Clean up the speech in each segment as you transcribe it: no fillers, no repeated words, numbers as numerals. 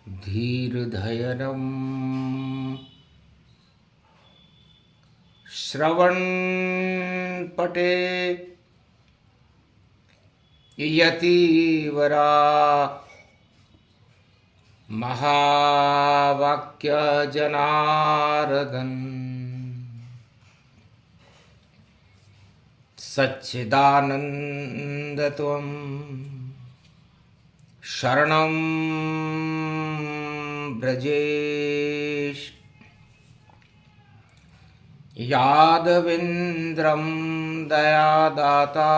धीर्धयनं श्रवणपटे यतिवरा महावाक्यजनार्दन सच्चिदानन्दत्वं शरणं ब्रजेश यादवेन्द्रं दयादाता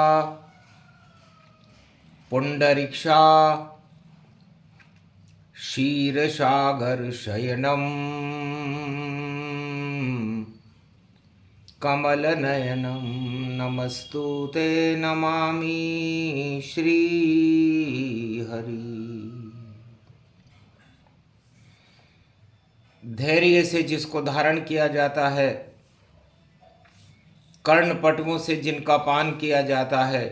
पुंडरीक्षा क्षीरसागरशयनं कमलनयनं नमस्तुते नमामि श्रीहरि। धैर्य से जिसको धारण किया जाता है, कर्णपटुओं से जिनका पान किया जाता है,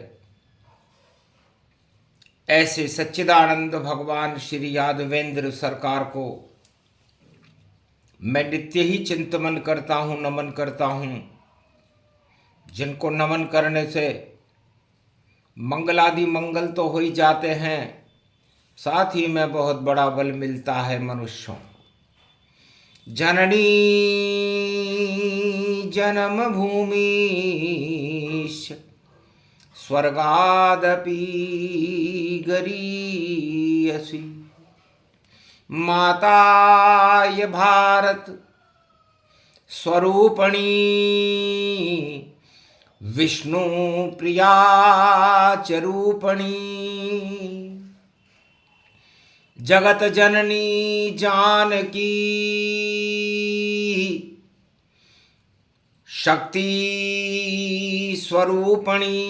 ऐसे सच्चिदानंद भगवान श्री यादवेंद्र सरकार को मैं नित्य ही चिंतन करता हूँ, नमन करता हूँ। जिनको नमन करने से मंगलादि मंगल तो हो ही जाते हैं, साथ ही में बहुत बड़ा बल मिलता है मनुष्यों। जननी जन्म भूमि स्वर्गादपि गरीयसी, माता ये भारत स्वरूपणी विष्णु प्रिया च रूपणी, जगत जननी जानकी शक्ति स्वरूपणी,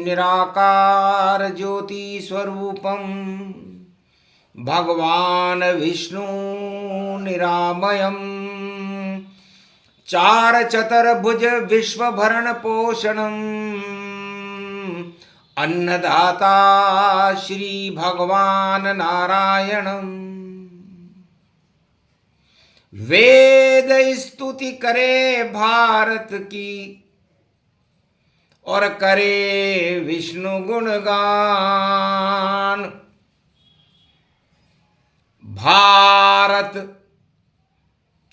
निराकार ज्योति स्वरूपम भगवान विष्णु निरामयम, चार चतुर्भुज विश्वभरण पोषणम, अन्नदाता श्री भगवान नारायणम। वेद स्तुति करे भारत की और करे विष्णु गुणगान। भारत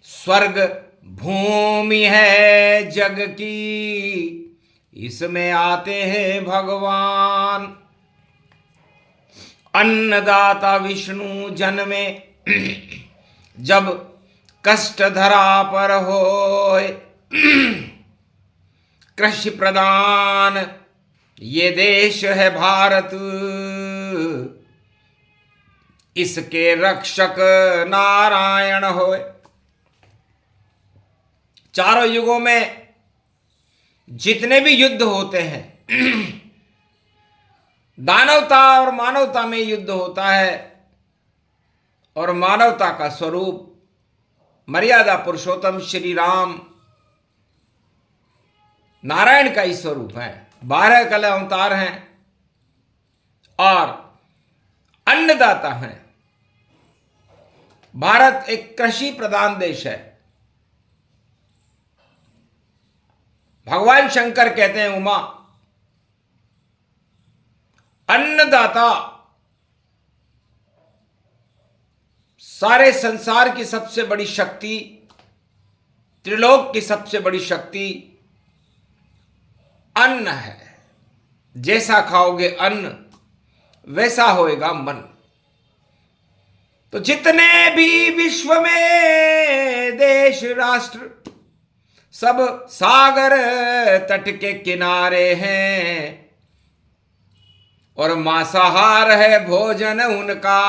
स्वर्ग भूमि है जग की, इसमें आते हैं भगवान। अन्नदाता विष्णु जन्मे जब कष्ट धरा पर होए, कृषि प्रधान ये देश है भारत, इसके रक्षक नारायण होए। चारों युगों में जितने भी युद्ध होते हैं, दानवता और मानवता में युद्ध होता है, और मानवता का स्वरूप मर्यादा पुरुषोत्तम श्री राम नारायण का ही स्वरूप है। 12 कला अवतार हैं और अन्नदाता हैं। भारत एक कृषि प्रधान देश है। भगवान शंकर कहते हैं उमा, अन्नदाता सारे संसार की सबसे बड़ी शक्ति, त्रिलोक की सबसे बड़ी शक्ति अन्न है। जैसा खाओगे अन्न वैसा होएगा मन। तो जितने भी विश्व में देश राष्ट्र सब सागर तट के किनारे हैं, और मांसाहार है भोजन उनका,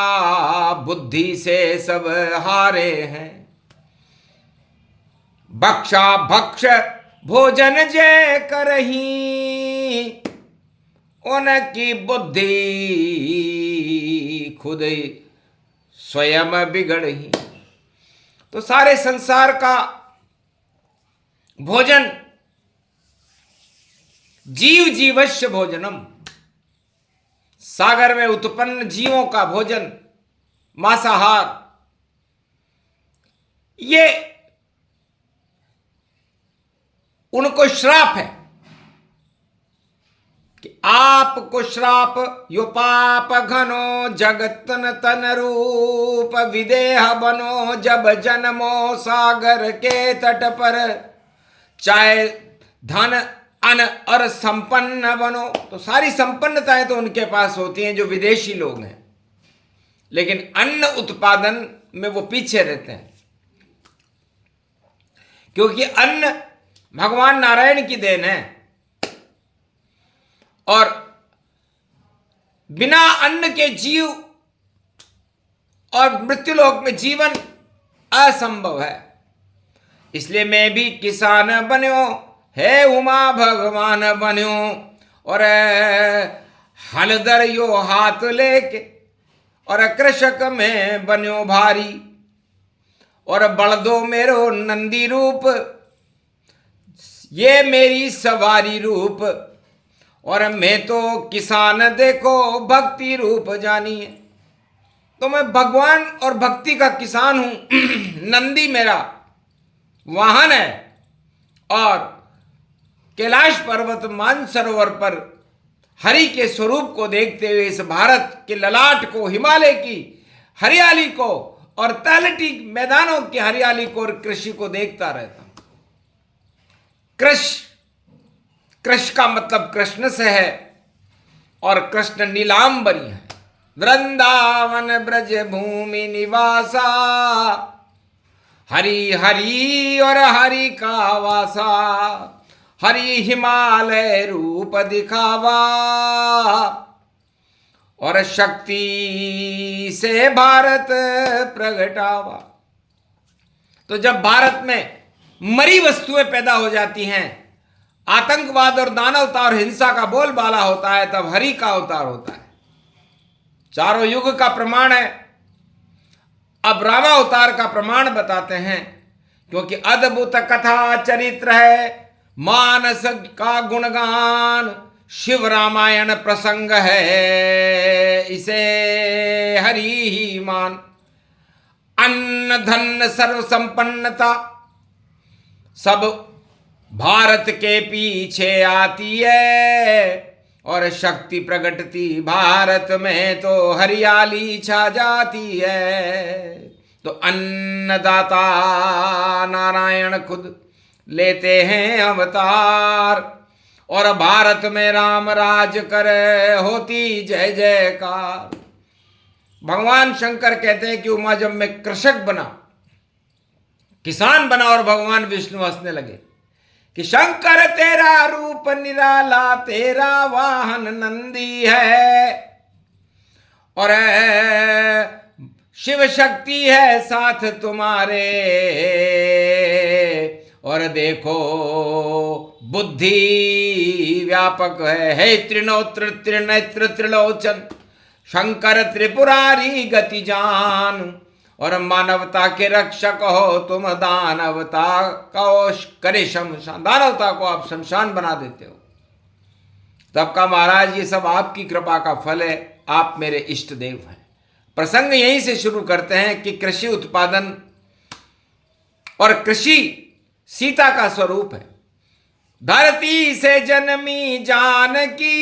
बुद्धि से सब हारे हैं। भक्षा भक्ष भोजन जय करही, उनकी बुद्धि खुद स्वयं बिगड़ही। तो सारे संसार का भोजन जीव जीवस्य भोजनम, सागर में उत्पन्न जीवों का भोजन मांसाहार, ये उनको श्राप है कि आपको श्राप यो पाप घनो जगतन तन रूप विदेह बनो जब जन्मो सागर के तट पर, चाहे धन अन और संपन्न बनो। तो सारी संपन्नताएं तो उनके पास होती हैं जो विदेशी लोग हैं, लेकिन अन्न उत्पादन में वो पीछे रहते हैं, क्योंकि अन्न भगवान नारायण की देन है और बिना अन्न के जीव और मृत्युलोक में जीवन असंभव है। इसलिए मैं भी किसान बन्यो है उमा भगवान बन्यो, और हलदर यो हाथ लेके और कृषक में बन्यो भारी, और बलदो मेरो नंदी रूप ये मेरी सवारी रूप, और मैं तो किसान देखो भक्ति रूप जानिए। तो मैं भगवान और भक्ति का किसान हूं। नंदी मेरा वाहन है और कैलाश पर्वत मानसरोवर पर हरि के स्वरूप को देखते हुए इस भारत के ललाट को, हिमालय की हरियाली को और तलहटी मैदानों की हरियाली को और कृषि को देखता रहता हूं। कृष का मतलब कृष्ण से है और कृष्ण नीलांबरी है। वृंदावन ब्रज भूमि निवासा, हरि हरि और हरि का वासा, हरि हिमालय रूप दिखावा, और शक्ति से भारत प्रगटावा। तो जब भारत में मरी वस्तुएं पैदा हो जाती हैं, आतंकवाद और दानवता और हिंसा का बोलबाला होता है, तब हरि का अवतार होता है। चारों युग का प्रमाण है। अब रामावतार का प्रमाण बताते हैं, क्योंकि अद्भुत कथा चरित्र है, मानस का गुणगान, शिव रामायण प्रसंग है, इसे हरि ही मान। अन्न धन सर्व संपन्नता सब भारत के पीछे आती है, और शक्ति प्रगटती भारत में तो हरियाली छा जाती है। तो अन्नदाता नारायण खुद लेते हैं अवतार, और भारत में राम राज करे होती जय जयकार। भगवान शंकर कहते हैं कि उमा जब मैं कृषक बना, किसान बना, और भगवान विष्णु हंसने लगे कि शंकर तेरा रूप निराला, तेरा वाहन नंदी है, और शिव शक्ति है साथ तुम्हारे, और देखो बुद्धि व्यापक है त्रिनोत्र त्रिनेत्र त्रिलोचन, शंकर त्रिपुरारी गति जान, और मानवता के रक्षक हो तुम, दानवता को करे शमशान। दानवता को आप शमशान बना देते हो। तब का महाराज ये सब आपकी कृपा का फल है, आप मेरे इष्ट देव हैं। प्रसंग यहीं से शुरू करते हैं कि कृषि उत्पादन और कृषि सीता का स्वरूप है। धरती से जन्मी जानकी,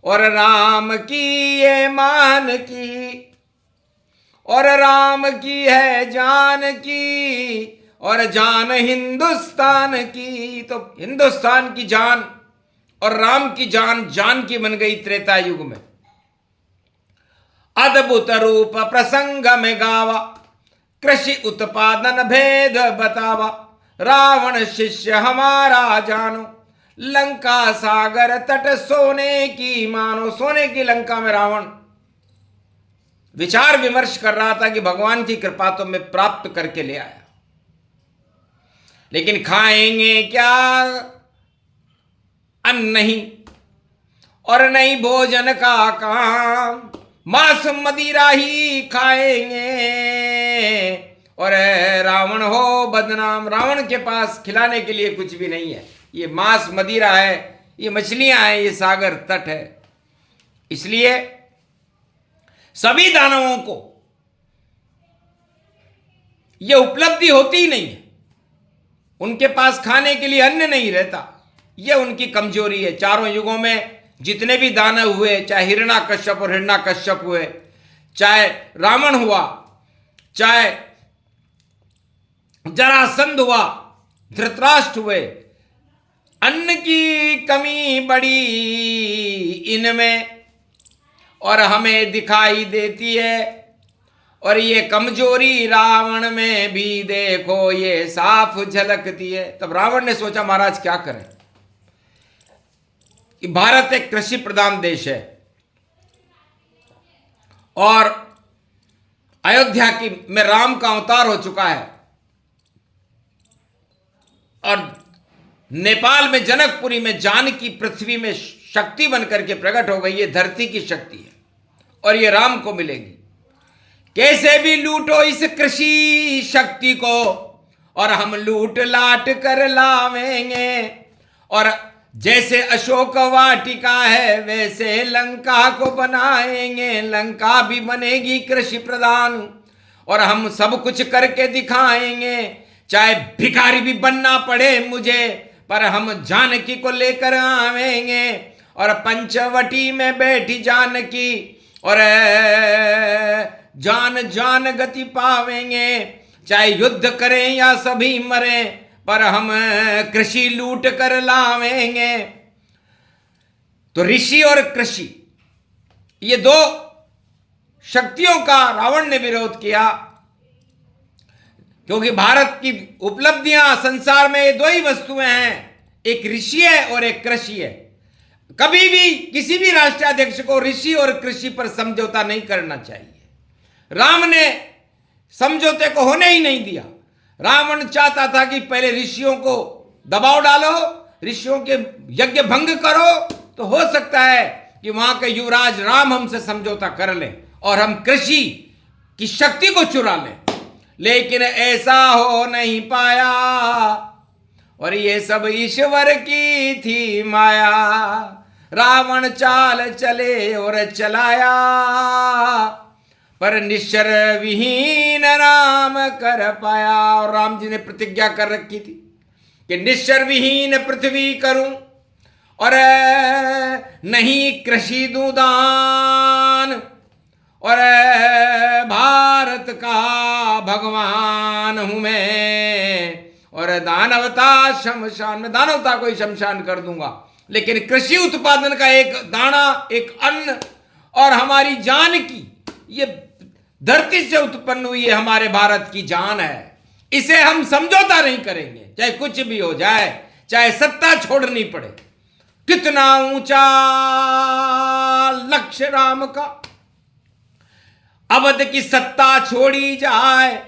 और राम की ये मान की, और राम की है जान की, और जान हिंदुस्तान की। तो हिंदुस्तान की जान और राम की जान जानकी बन गई त्रेता युग में। अद्भुत रूप प्रसंग में गावा, कृषि उत्पादन भेद बतावा, रावण शिष्य हमारा जानो, लंका सागर तट सोने की मानो। सोने की लंका में रावण विचार विमर्श कर रहा था कि भगवान की कृपा तो मैं प्राप्त करके ले आया, लेकिन खाएंगे क्या, अन्न नहीं और नहीं भोजन का काम, मांस मदिरा ही खाएंगे, और रावण हो बदनाम। रावण के पास खिलाने के लिए कुछ भी नहीं है, ये मांस मदिरा है, ये मछलियां हैं, ये सागर तट है। इसलिए सभी दानवों को यह उपलब्धि होती ही नहीं है, उनके पास खाने के लिए अन्न नहीं रहता, यह उनकी कमजोरी है। चारों युगों में जितने भी दानव हुए, चाहे हिरण्याकश्यप और हिरण्याकश्यप हुए, चाहे रावण हुआ, चाहे जरासंध हुआ, धृतराष्ट्र हुए, अन्न की कमी बड़ी इनमें और हमें दिखाई देती है, और ये कमजोरी रावण में भी देखो ये साफ झलकती है। तब रावण ने सोचा महाराज क्या करें, कि भारत एक कृषि प्रधान देश है और अयोध्या की में राम का अवतार हो चुका है, और नेपाल में जनकपुरी में जानकी पृथ्वी में शक्ति बनकर के प्रकट हो गई। ये धरती की शक्ति है और ये राम को मिलेगी। कैसे भी लूटो इस कृषि शक्ति को और हम लूट लाट कर लावेंगे, और जैसे अशोक वाटिका है वैसे लंका को बनाएंगे। लंका भी बनेगी कृषि प्रधान और हम सब कुछ करके दिखाएंगे। चाहे भिखारी भी बनना पड़े मुझे, पर हम जानकी को लेकर आवेंगे। और पंचवटी में बैठी जानकी और जान जान गति पावेंगे। चाहे युद्ध करें या सभी मरें, पर हम कृषि लूट कर लावेंगे। तो ऋषि और कृषि, ये दो शक्तियों का रावण ने विरोध किया, क्योंकि भारत की उपलब्धियां संसार में ये दो ही वस्तुएं हैं, एक ऋषि है और एक कृषि है। कभी भी किसी भी राष्ट्राध्यक्ष को ऋषि और कृषि पर समझौता नहीं करना चाहिए। राम ने समझौते को होने ही नहीं दिया। रावण चाहता था कि पहले ऋषियों को दबाव डालो, ऋषियों के यज्ञ भंग करो, तो हो सकता है कि वहां के युवराज राम हमसे समझौता कर लें और हम कृषि की शक्ति को चुरा लें। लेकिन ऐसा हो नहीं पाया, और ये सब ईश्वर की थी माया। रावण चाल चले और चलाया, पर निश्चर विहीन राम कर पाया। और राम जी ने प्रतिज्ञा कर रखी थी कि निश्चर विहीन पृथ्वी करूं और नहीं कृषि दूं दान, और भारत का भगवान हूं मैं, और दानवता शमशान में, दानवता को ही शमशान कर दूंगा, लेकिन कृषि उत्पादन का एक दाना, एक अन्न और हमारी जान की, ये धरती से उत्पन्न हुई है, हमारे भारत की जान है, इसे हम समझौता नहीं करेंगे, चाहे कुछ भी हो जाए, चाहे सत्ता छोड़नी पड़े। कितना ऊंचा लक्ष्य राम का, अवध की सत्ता छोड़ी जाए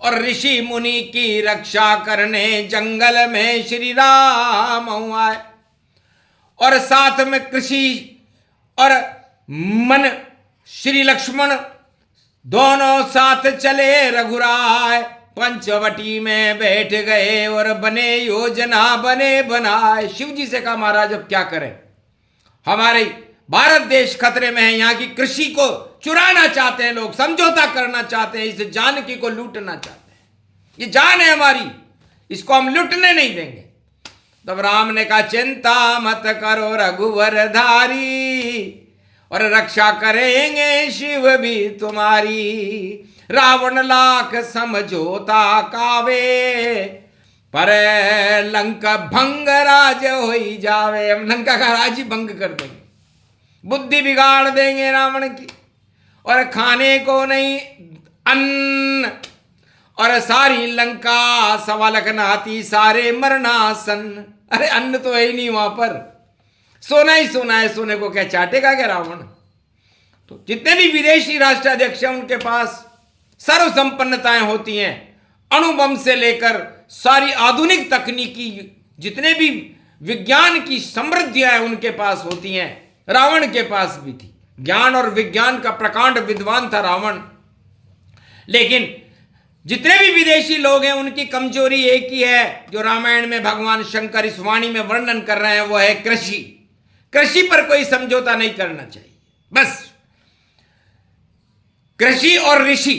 और ऋषि मुनि की रक्षा करने जंगल में श्री राम आए, और साथ में कृषि और मन श्री लक्ष्मण दोनों साथ चले रघुराय। पंचवटी में बैठ गए और बने योजना बने बनाए। शिव जी से कहा महाराज अब क्या करें, हमारे भारत देश खतरे में है, यहाँ की कृषि को चुराना चाहते हैं लोग, समझौता करना चाहते हैं, इस जानकी को लूटना चाहते हैं, ये जान है हमारी, इसको हम लूटने नहीं देंगे। तब राम ने कहा चिंता मत करो रघुवर धारी, और रक्षा करेंगे शिव भी तुम्हारी। रावण लाख समझौता कावे, पर लंका भंग राज हो ही जावे। हम लंका का राज ही भंग कर देंगे, बुद्धि बिगाड़ देंगे रावण की, और खाने को नहीं अन्न, और सारी लंका सवालक नाती सारे मरणासन। अरे अन्न तो है ही नहीं वहां पर, सोना ही सोना है, सोने को क्या चाटेगा क्या रावण। तो जितने भी विदेशी राष्ट्राध्यक्ष हैं उनके पास सर्व संपन्नताएं होती हैं, अणुबम से लेकर सारी आधुनिक तकनीकी, जितने भी विज्ञान की समृद्धियां हैं उनके पास होती हैं। रावण के पास भी थी, ज्ञान और विज्ञान का प्रकांड विद्वान था रावण। लेकिन जितने भी विदेशी लोग हैं उनकी कमजोरी एक ही है, जो रामायण में भगवान शंकर इस वाणी में वर्णन कर रहे हैं, वो है कृषि। कृषि पर कोई समझौता नहीं करना चाहिए। बस कृषि और ऋषि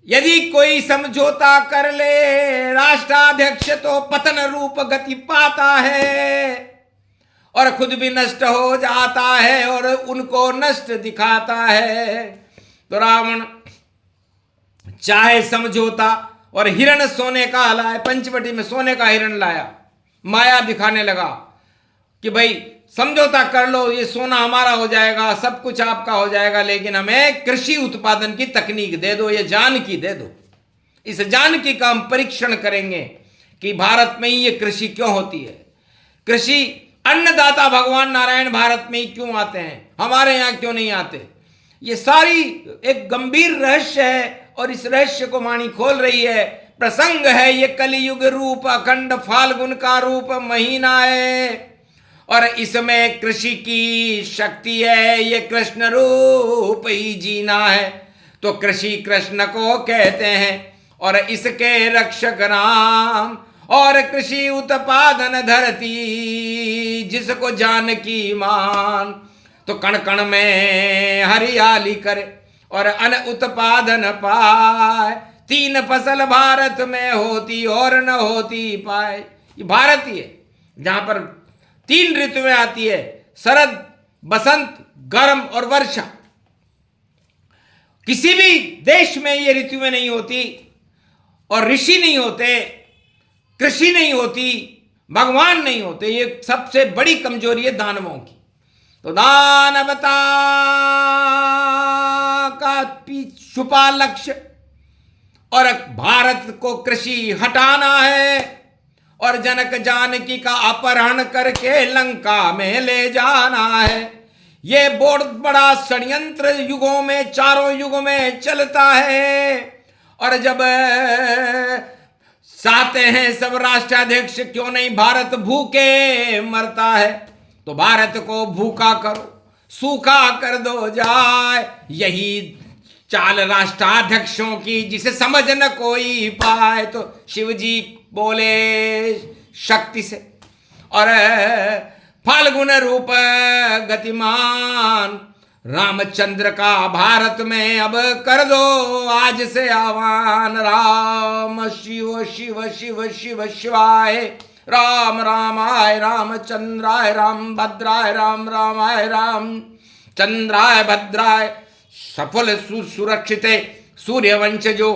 यदि कोई समझौता कर ले, राष्ट्राध्यक्ष तो पतन रूप गति पाता है और खुद भी नष्ट हो जाता है और उनको नष्ट दिखाता है। तो रावण चाहे समझौता और हिरण सोने का लाए, पंचवटी में सोने का हिरण लाया, माया दिखाने लगा कि भाई समझौता कर लो, ये सोना हमारा हो जाएगा, सब कुछ आपका हो जाएगा, लेकिन हमें कृषि उत्पादन की तकनीक दे दो, ये जानकी दे दो। इस जानकी का हम परीक्षण करेंगे कि भारत में ही ये कृषि क्यों होती है। कृषि अन्नदाता भगवान नारायण भारत में ही क्यों आते हैं, हमारे यहाँ क्यों नहीं आते। ये सारी एक गंभीर रहस्य है और इस रहस्य को वाणी खोल रही है। प्रसंग है ये कलियुग रूप, अखंड फाल्गुन का रूप महीना है और इसमें कृषि की शक्ति है, ये कृष्ण रूप ही जीना है। तो कृषि कृष्ण को कहते हैं और इसके रक्षक राम, और कृषि उत्पादन धरती जिसको जानकी मान। तो कण कण में हरियाली करे और अन्न उत्पादन पाए, तीन फसल भारत में होती और न होती पाए। ये भारत ही है जहां पर तीन ऋतुएं आती है, शरद, बसंत, गर्म और वर्षा। किसी भी देश में ये ऋतुएं नहीं होती और ऋषि नहीं होते, कृषि नहीं होती, भगवान नहीं होते। ये सबसे बड़ी कमजोरी है दानवों की। तो दानवता का छुपा लक्ष्य और भारत को कृषि हटाना है और जनक जानकी का अपहरण करके लंका में ले जाना है। ये बहुत बड़ा षड्यंत्र युगों में, चारों युगों में चलता है। और जब चाहते हैं सब राष्ट्राध्यक्ष क्यों नहीं भारत भूखे मरता है, तो भारत को भूखा करो, सूखा कर दो जाए। यही चाल राष्ट्राध्यक्षों की जिसे समझ न कोई पाए। तो शिव जी बोले शक्ति से और फाल्गुन रूप गतिमान रामचंद्र का भारत में अब कर दो आज से आह्वान। राम शिव शिव शिव शिव शिवाय, राम रामाय रामचंद्राय, राम भद्राय राम रामाय राम चंद्राय भद्राय। सफल सुरक्षिते सूर्यवंशजो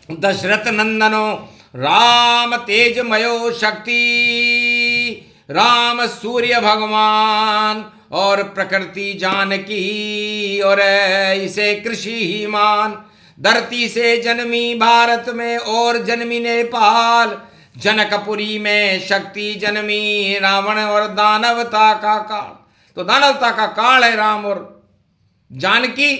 दशरथ नंदनो, राम तेजमयो शक्ति, राम सूर्य भगवान और प्रकृति जानकी और इसे कृषि ही मान। धरती से जन्मी भारत में और जन्मी नेपाल, जनकपुरी में शक्ति जन्मी रावण और दानवता का काल। तो दानवता का काल है राम और जानकी,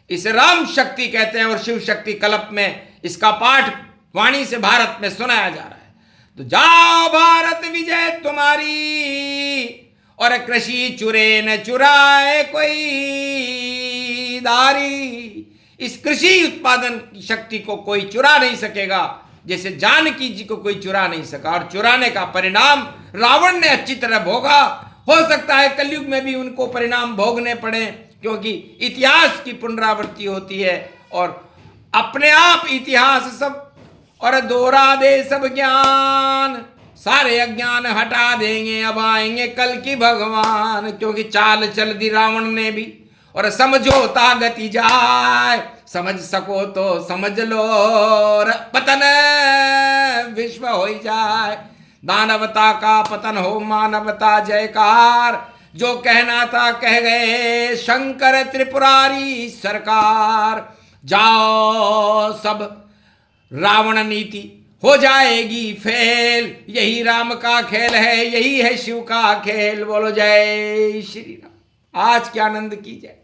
इसे राम शक्ति कहते हैं और शिव शक्ति कल्प में इसका पाठ वाणी से भारत में सुनाया जा रहा है। तो जाओ भारत विजय तुम्हारी और कृषि चुरे न चुराए कोई दारी। इस कृषि उत्पादन की शक्ति को कोई चुरा नहीं सकेगा, जैसे जानकी जी को कोई चुरा नहीं सका। और चुराने का परिणाम रावण ने अच्छी तरह भोगा। हो सकता है कलयुग में भी उनको परिणाम भोगने पड़े, क्योंकि इतिहास की पुनरावृत्ति होती है और अपने आप इतिहास सब और दोहरा दे सब ज्ञान, सारे अज्ञान हटा देंगे, अब आएंगे कल की भगवान। क्योंकि चाल चल दी रावण ने भी और समझौता गति जाए, समझ सको तो समझ लो और पतन विश्व हो जाए। दानवता का पतन हो, मानवता जयकार। जो कहना था कह गए शंकर त्रिपुरारी सरकार। जाओ सब रावण नीति हो जाएगी फेल, यही राम का खेल है, यही है शिव का खेल। बोलो जय श्री राम। आज के आनंद की जय।